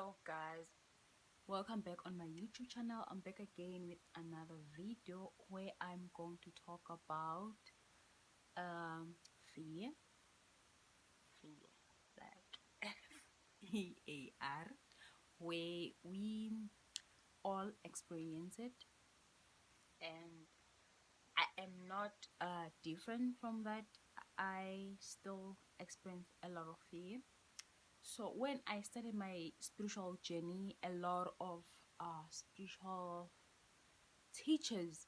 Hello guys, welcome back on my YouTube channel. I'm back again with another video where I'm going to talk about um fear, fear, like fear, where we all experience it, and I am not different from that. I still experience a lot of fear. So when I started my spiritual journey, a lot of spiritual teachers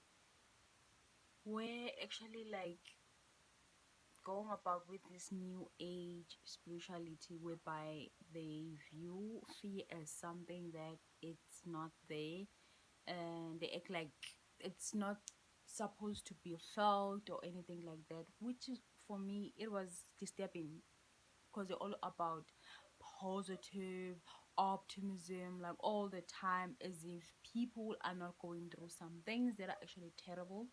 were actually like going about with this new age spirituality whereby they view fear as something that it's not there, and they act like it's not supposed to be felt or anything like that, which is, for me, it was disturbing because they're all about positive optimism like all the time, as if people are not going through some things that are actually terrible.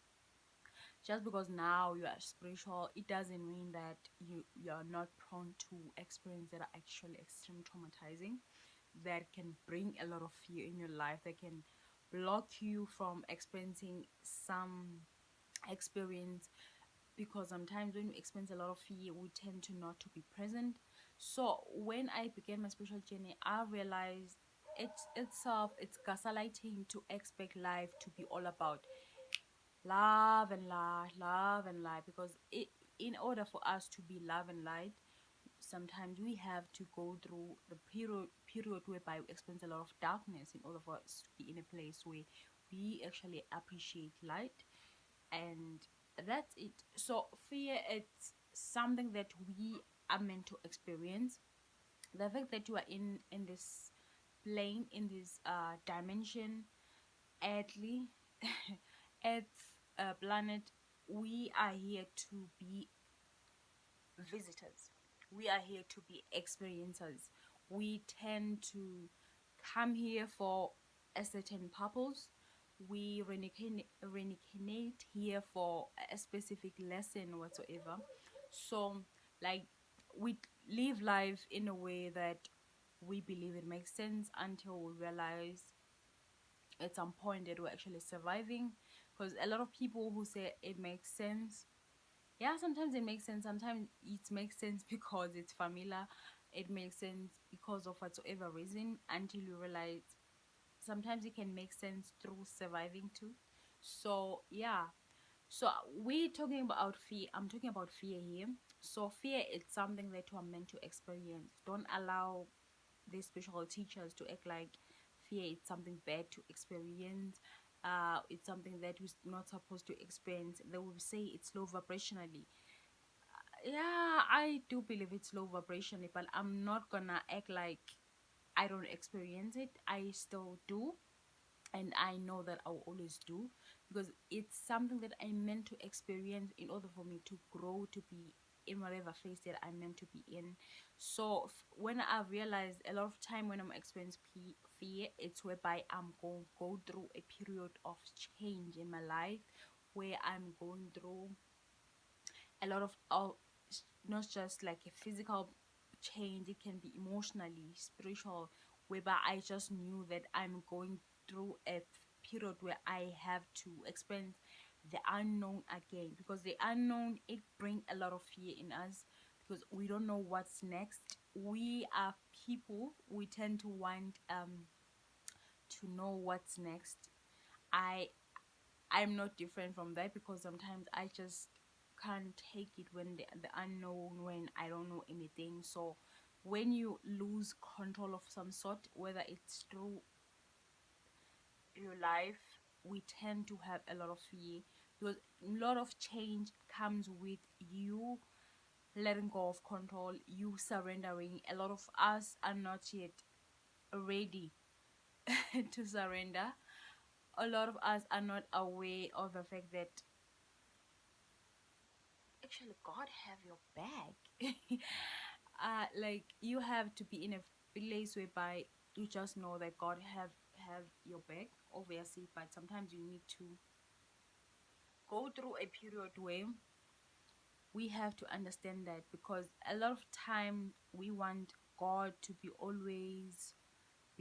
Just because now you are spiritual, it doesn't mean that you're not prone to experience that are actually extreme traumatizing, that can bring a lot of fear in your life, that can block you from experiencing some experience. Because sometimes when we experience a lot of fear, we tend to not to be present. So when I began my spiritual journey, I realized it's gaslighting to expect life to be all about love and light, love and light. Because in order for us to be love and light, sometimes we have to go through the period whereby we experience a lot of darkness in order for us to be in a place where we actually appreciate light. And that's it. So fear, it's something that we are meant to experience. The fact that you are in this plane, in this dimension, earthly, earth, planet, we are here to be visitors, we are here to be experiencers. We tend to come here for a certain purpose. We reincarnate here for a specific lesson whatsoever. So, like, we live life in a way that we believe it makes sense until we realize at some point that we're actually surviving. Because a lot of people who say it makes sense, yeah, sometimes it makes sense, sometimes it makes sense because it's familiar, it makes sense because of whatsoever reason, until you realize sometimes it can make sense through surviving too. So yeah, so we're talking about fear. I'm talking about fear here. So fear is something that you are meant to experience. Don't allow these special teachers to act like fear is something bad to experience. It's something that we're not supposed to experience. They will say it's low vibrationally. Yeah, I do believe it's low vibrationally, but I'm not gonna act like I don't experience it. I still do, and I know that I will always do, because it's something that I meant to experience in order for me to grow, to be in whatever phase that I'm meant to be in. So when I realized a lot of time when I'm experiencing fear, it's whereby I'm going to go through a period of change in my life, where I'm going through a lot of not just like a physical change, it can be emotionally, spiritual, whereby I just knew that I'm going through a period where I have to experience the unknown again. Because the unknown, it bring a lot of fear in us, because we don't know what's next. We are people, we tend to want to know what's next. I i'm not different from that, because sometimes I just can't take it when the unknown, when I don't know anything. So when you lose control of some sort, whether it's through your life, we tend to have a lot of fear, because a lot of change comes with you letting go of control, you surrendering. A lot of us are not yet ready to surrender. A lot of us are not aware of the fact that actually God have your back. Like, you have to be in a place whereby you just know that God have your back, obviously. But sometimes you need to go through a period where we have to understand that, because a lot of time we want God to be always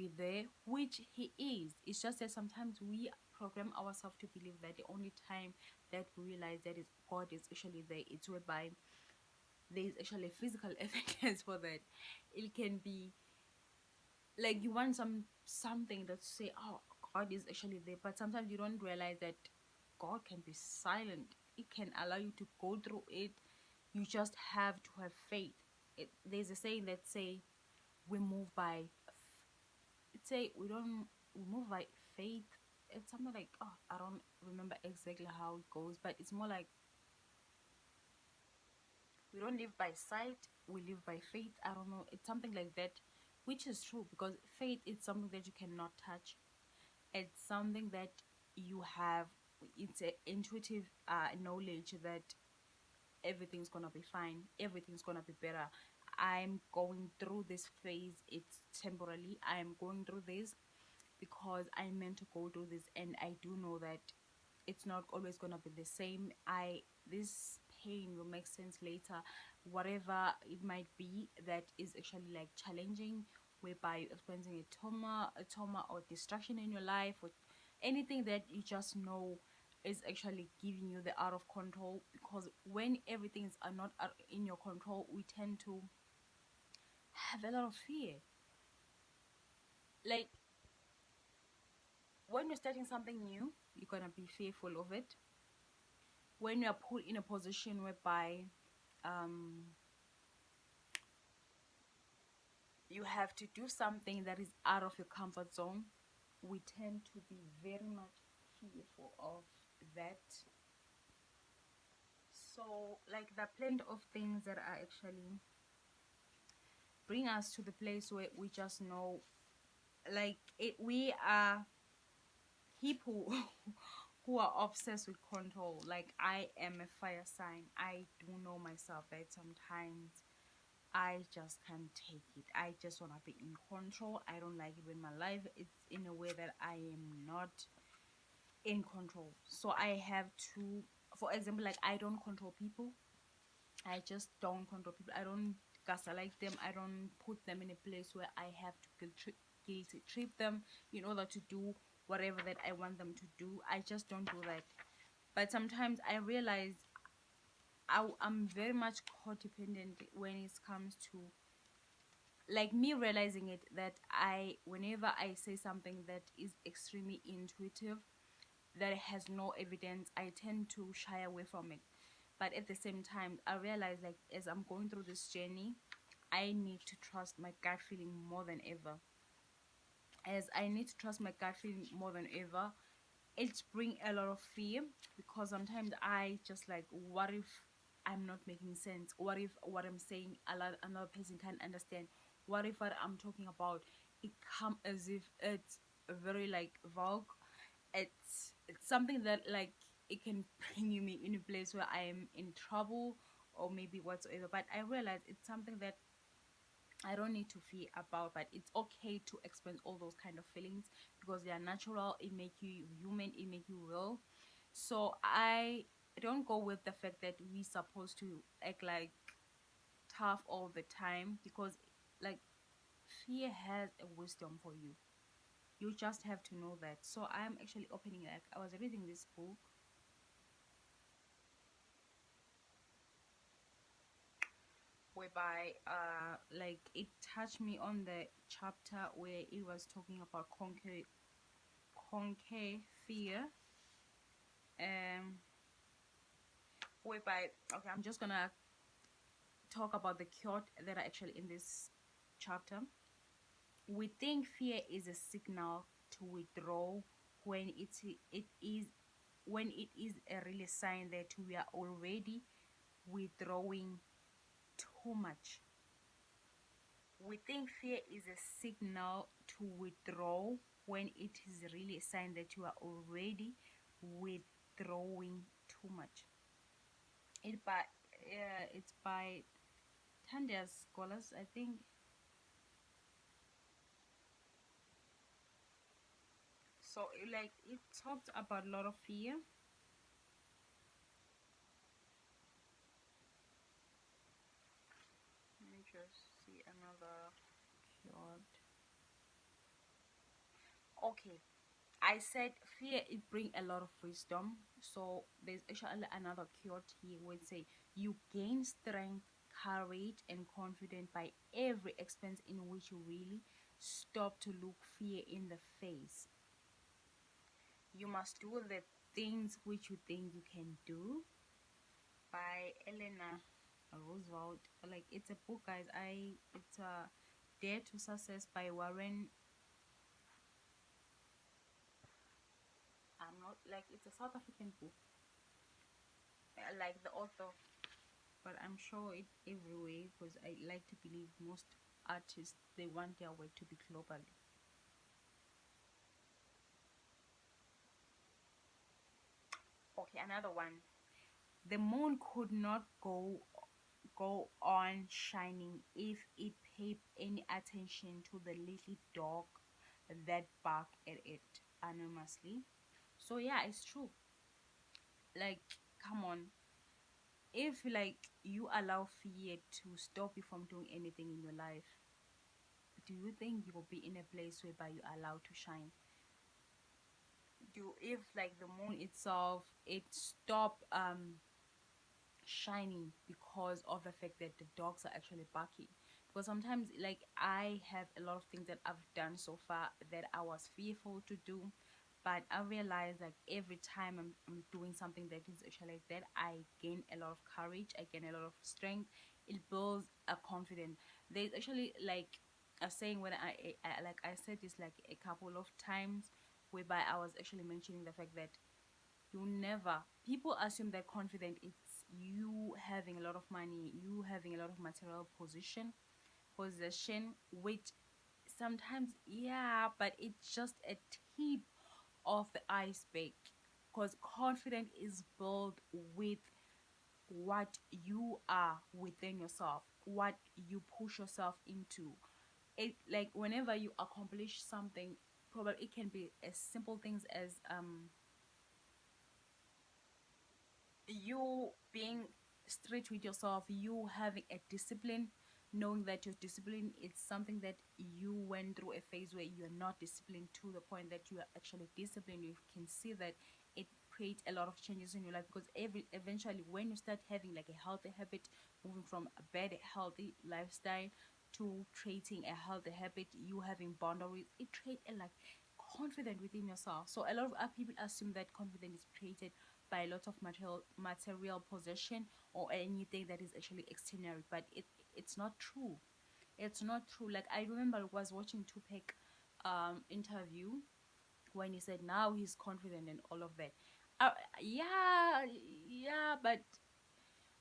be there, which he is. It's just that sometimes we program ourselves to believe that the only time that we realize that is God is actually there, it's whereby there is actually physical evidence for that. It can be like you want something that say, oh, God is actually there, but sometimes you don't realize that God can be silent. It can allow you to go through it. You just have to have faith. There's a saying that say we move by it say we move by faith. It's something like, oh, I don't remember exactly how it goes, but it's more like we don't live by sight, we live by faith. I don't know, it's something like that, which is true because faith is something that you cannot touch. It's something that you have. It's an intuitive knowledge that everything's gonna be fine, everything's gonna be better. I'm going through this phase, it's temporarily. I'm going through this because I meant to go through this, and I do know that it's not always gonna be the same. I This pain will make sense later, whatever it might be that is actually like challenging, whereby you're experiencing a trauma or distraction in your life, or anything that you just know is actually giving you the out of control. Because when everything is not in your control, we tend to have a lot of fear. Like when you're starting something new, you're gonna be fearful of it. When you're put in a position whereby um, you have to do something that is out of your comfort zone, we tend to be very much fearful of that. So, like, the plenty of things that are actually bring us to the place where we just know, like, we are people who are obsessed with control. Like, I am a fire sign. I do know myself that sometimes I just can't take it. I just want to be in control. I don't like it when my life is in a way that I am not in control. So I have to, for example, like, I don't control people. I just don't control people. I don't gaslight them. I don't put them in a place where I have to guilty trip them in order to do whatever that I want them to do. I just don't do that. But sometimes I realize I'm very much codependent when it comes to, like, me realizing it, that whenever I say something that is extremely intuitive, that has no evidence, I tend to shy away from it. But at the same time, I realize, like, as I'm going through this journey, I need to trust my gut feeling more than ever. As I need to trust my gut feeling more than ever, it's bring a lot of fear, because sometimes I just like, what if I'm not making sense? What if what I'm saying another person can't understand? What if what I'm talking about, it come as if it's very like vague? It's something that, like, it can bring you me in a place where I am in trouble, or maybe whatsoever. But I realize it's something that I don't need to fear about, but it's okay to experience all those kind of feelings because they are natural. It make you human. It make you real. So I don't go with the fact that we supposed to act like tough all the time, because, like, fear has a wisdom for you. You just have to know that. So I'm actually opening, like, I was reading this book whereby like, it touched me on the chapter where it was talking about conquer fear, um whereby, okay, I'm just gonna talk about the quote that are actually in this chapter. We think fear is a signal to withdraw when it is when it is a really sign that we are already withdrawing too much. We think fear is a signal to withdraw when it is really a sign that you are already withdrawing too much. It's by Tandia's scholars, I think. So like, it talks about a lot of fear. Let me just see another quote. Okay, I said fear it bring a lot of wisdom. So there's actually another quote here where it say you gain strength, courage, and confidence by every expense in which you really stop to look fear in the face. You must do the things which you think you can do by Eleanor Roosevelt. Like it's a book, guys. It's a Dare to Success by Warren. I'm not like it's a South African book. Like the author, but I'm sure it everywhere because I like to believe most artists they want their work to be globally. Okay, another one. The moon could not go on shining if it paid any attention to the little dog that barked at it anonymously. So yeah, it's true. Like, come on. If like you allow fear to stop you from doing anything in your life, do you think you will be in a place whereby you are allowed to shine? Do if like the moon itself it stop shining because of the fact that the dogs are actually barking, because sometimes like I have a lot of things that I've done so far that I was fearful to do, but I realize like every time I'm doing something that is actually like that, I gain a lot of courage, I gain a lot of strength, it builds a confidence. There's actually like a saying when I like I said this like a couple of times whereby I was actually mentioning the fact that you never people assume that confident it's you having a lot of money, you having a lot of material possession, which sometimes yeah, but it's just a tip of the iceberg, because confidence is built with what you are within yourself, what you push yourself into it. Like whenever you accomplish something, probably it can be as simple things as you being straight with yourself, you having a discipline, knowing that your discipline is something that you went through a phase where you're not disciplined to the point that you are actually disciplined. You can see that it creates a lot of changes in your life, because every eventually when you start having like a healthy habit, moving from a bad healthy lifestyle to creating a healthy habit, you having boundaries, it creates a like confident within yourself. So a lot of other people assume that confidence is created by a lot of material possession or anything that is actually external, but it's not true. It's not true. Like I remember I was watching Tupac interview when he said now he's confident and all of that. Yeah, yeah, but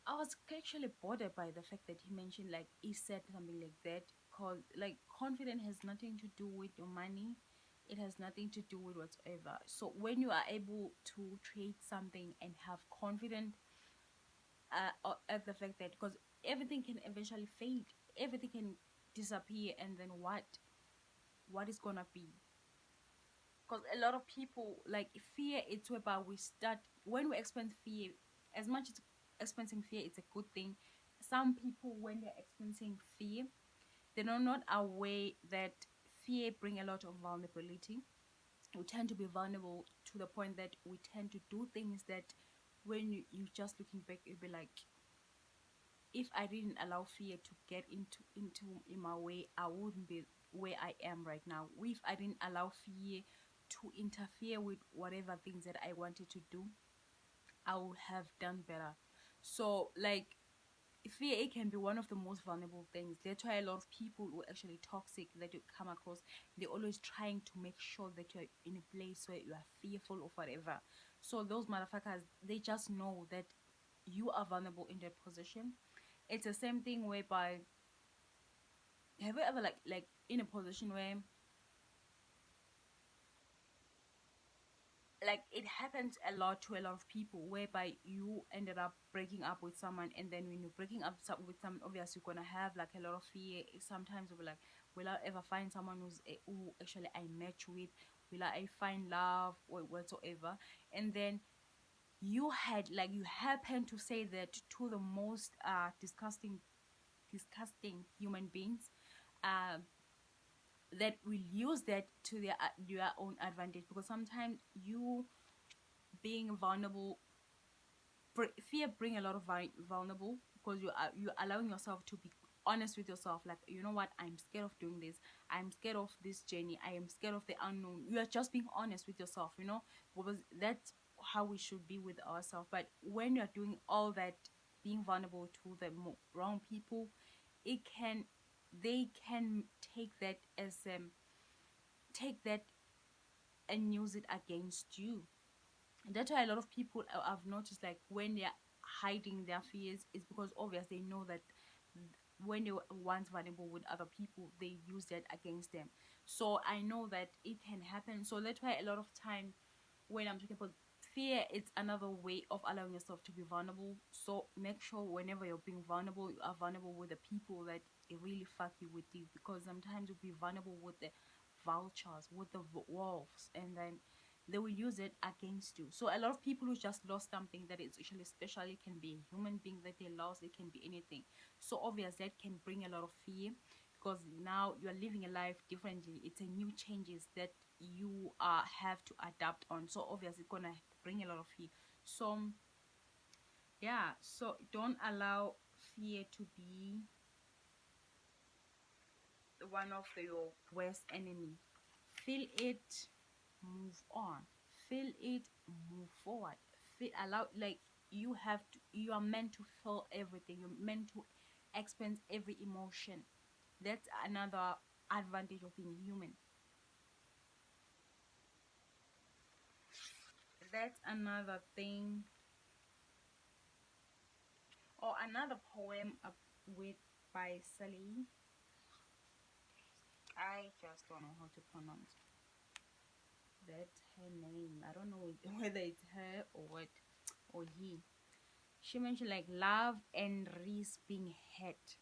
I was actually bothered by the fact that he mentioned like he said something like that, cause like confidence has nothing to do with your money. It has nothing to do with whatsoever. So when you are able to create something and have confidence at the fact that, because everything can eventually fade, everything can disappear, and then what is gonna be? Because a lot of people like fear, it's whereby we start when we experience fear. As much as experiencing fear it's a good thing, some people when they're experiencing fear, they're not aware that fear bring a lot of vulnerability. We tend to be vulnerable to the point that we tend to do things that when you just looking back you'll be like, if I didn't allow fear to get into in my way, I wouldn't be where I am right now. If I didn't allow fear to interfere with whatever things that I wanted to do, I would have done better. So like fear, it can be one of the most vulnerable things. That's why a lot of people who are actually toxic that you come across, they're always trying to make sure that you're in a place where you are fearful of whatever. So those motherfuckers, they just know that you are vulnerable in their position. It's the same thing whereby, have you ever like in a position where like it happens a lot to a lot of people whereby you ended up breaking up with someone, and then when you're breaking up with someone, obviously you're gonna have like a lot of fear. Sometimes you'll be like, will I ever find someone who actually I match with? Will I find love or whatsoever? And then you happen to say that to the most disgusting human beings, uh that will use that to their own advantage, because sometimes you being vulnerable, fear bring a lot of vulnerable, because you're allowing yourself to be honest with yourself, like, you know what, I'm scared of doing this, I'm scared of this journey, I am scared of the unknown. You are just being honest with yourself, because that's how we should be with ourselves. But when you're doing all that, being vulnerable to the wrong people, it can they can take that and use it against you. That's why a lot of people, I've noticed, like, when they're hiding their fears, is because obviously they know that when they were once vulnerable with other people, they use that against them. So I know that it can happen. So that's why a lot of time when I'm talking about fear, it's another way of allowing yourself to be vulnerable. So make sure whenever you're being vulnerable, you are vulnerable with the people that really fuck you with you, because sometimes you'll be vulnerable with the vultures, with the wolves, and then they will use it against you. So a lot of people who just lost something that is actually special, it can be a human being that they lost, it can be anything. So obviously that can bring a lot of fear, because now you are living a life differently. It's a new changes that you have to adapt on. So obviously it's gonna bring a lot of fear. So yeah, so don't allow fear to be one of your worst enemy. Feel it, move on. Feel it, move forward. Feel allow like you are meant to feel everything. You're meant to experience every emotion. That's another advantage of being human. That's another thing. Or another poem with by Sally. I just don't know how to pronounce that her name. I don't know whether it's her or what or he. She mentioned like love and risk being hurt,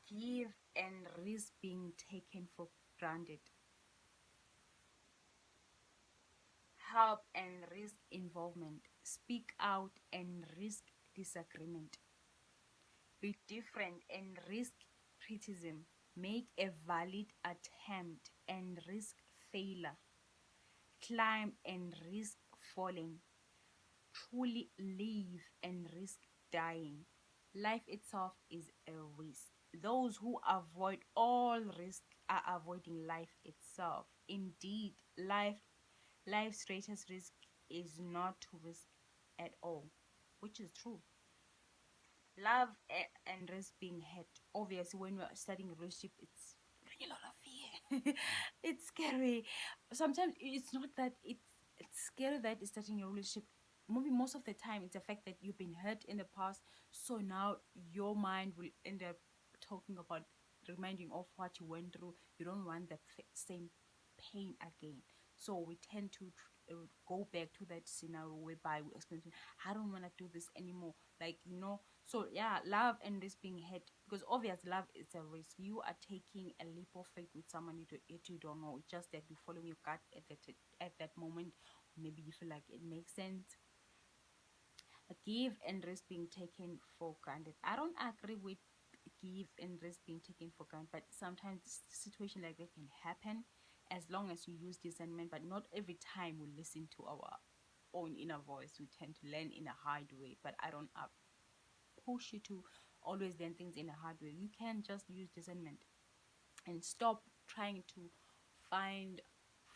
give and risk being taken for granted, help and risk involvement, speak out and risk disagreement, be different and risk criticism, make a valid attempt and risk failure, climb and risk falling, truly live and risk dying. Life itself is a risk. Those who avoid all risk are avoiding life itself. Indeed, life's greatest risk is not to risk at all, which is true. Love and risk being hurt. Obviously, when we're studying relationship, it's bringing a lot of fear. It's scary. Sometimes it's not that it's scary that it's starting a relationship. Maybe most of the time it's the fact that you've been hurt in the past, so now your mind will end up talking about, reminding of what you went through. You don't want that same pain again, so we tend to go back to that scenario whereby we experience, I don't want to do this anymore, like, so yeah, love and risk being hit, because obviously love is a risk. You are taking a leap of faith with someone you don't know. It's just that you follow your gut at that moment. Maybe you feel like it makes sense. A give and risk being taken for granted. I don't agree with give and risk being taken for granted, but sometimes situation like that can happen as long as you use discernment. But not every time we listen to our own inner voice. We tend to learn in a hard way. But I don't push you to always learn things in a hard way. You can just use discernment and stop trying to find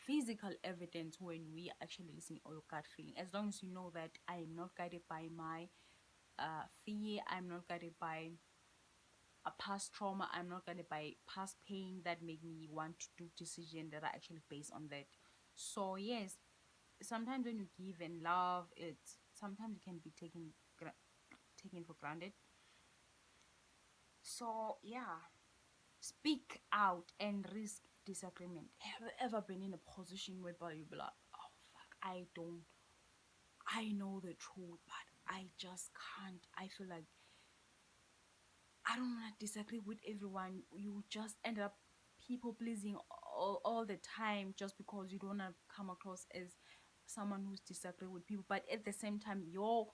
physical evidence when we actually listen or your gut feeling. As long as you know that I am not guided by my fear, I'm not guided by a past trauma, I'm not guided by past pain that made me want to do decisions that are actually based on that. So yes, sometimes when you give and love, it's sometimes it can be taken for granted. So yeah, speak out and risk disagreement. Have you ever been in a position whereby you be like, oh fuck, I know the truth, but I just can't. I feel like I don't want to disagree with everyone. You just end up people pleasing all the time just because you don't want to come across as someone who's disagree with people. But at the same time, you're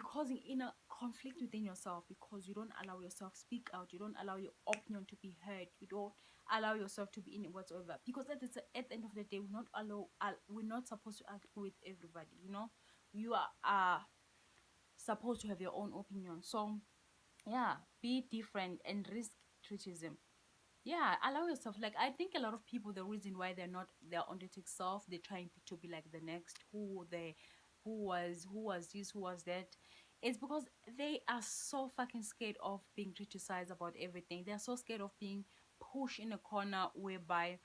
causing inner conflict within yourself because you don't allow yourself speak out, you don't allow your opinion to be heard, you don't allow yourself to be in whatsoever, because at the end of the day, we're not supposed to agree with everybody, you know. You are supposed to have your own opinion. So yeah, be different and risk criticism. Yeah, allow yourself. Like, I think a lot of people, the reason why they're not their authentic self, they're trying to be like the next who was this, who was that, it's because they are so fucking scared of being criticized about everything. They're so scared of being pushed in a corner whereby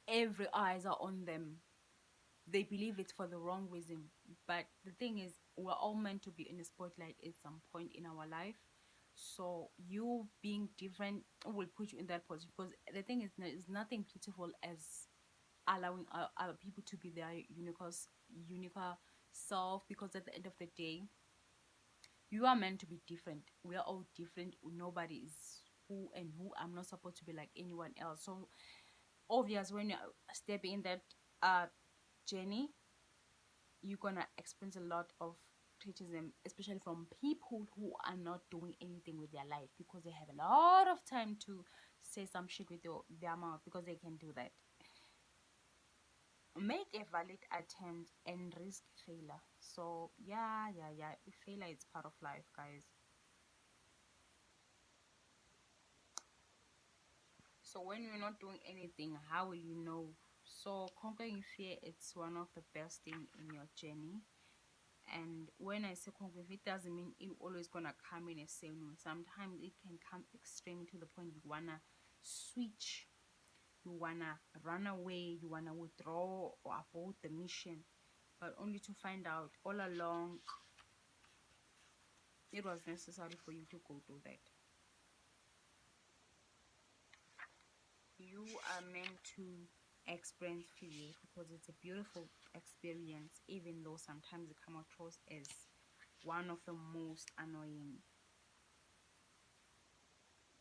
every eyes are on them. They believe it's for the wrong reason. But the thing is, we're all meant to be in the spotlight at some point in our life. So you being different will put you in that position, because the thing is, there is nothing beautiful as allowing other people to be their unique self, because at the end of the day, you are meant to be different. We are all different. Nobody is who and who. I'm not supposed to be like anyone else. So obvious, when you're stepping in that journey, you're gonna experience a lot of criticism, especially from people who are not doing anything with their life, because they have a lot of time to say some shit with their mouth, because they can do that. Make a valid attempt and risk failure. So yeah, failure is part of life, guys. So when you're not doing anything, how will you know? So conquering fear, it's one of the best thing in your journey. And when I say conquer, it doesn't mean it always gonna come in a same way. Sometimes it can come extreme to the point you wanna switch, you wanna run away, you wanna withdraw or abort the mission, but only to find out all along it was necessary for you to go through that. You are meant to experience fear because it's a beautiful experience, even though sometimes it come across as one of the most annoying.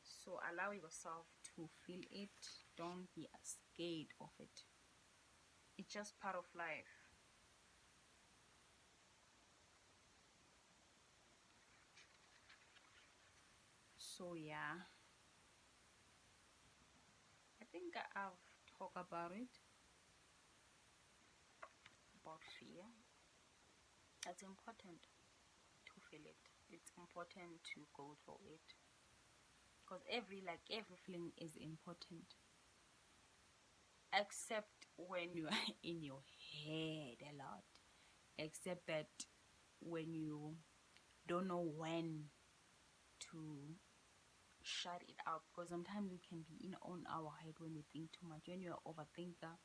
So allow yourself to feel it. Don't be scared of it. It's just part of life. So yeah, I think I've talked about it, about fear. It's important to feel it. It's important to go through it, because every feeling is important, except when you are in your head a lot. Except that when you don't know when to shut it out, because sometimes we can be in on our head when we think too much. When you're an overthinker,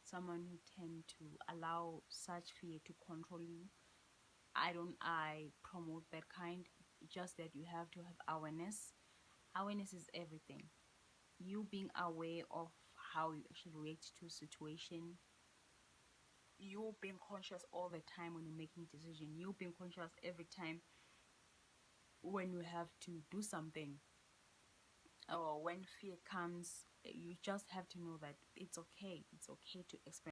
someone who tend to allow such fear to control you, I promote that kind. Just that you have to have awareness. Awareness is everything. You being aware of how you actually react to a situation, you being conscious all the time when you're making decision, you being conscious every time when you have to do something, or when fear comes, you just have to know that it's okay to experience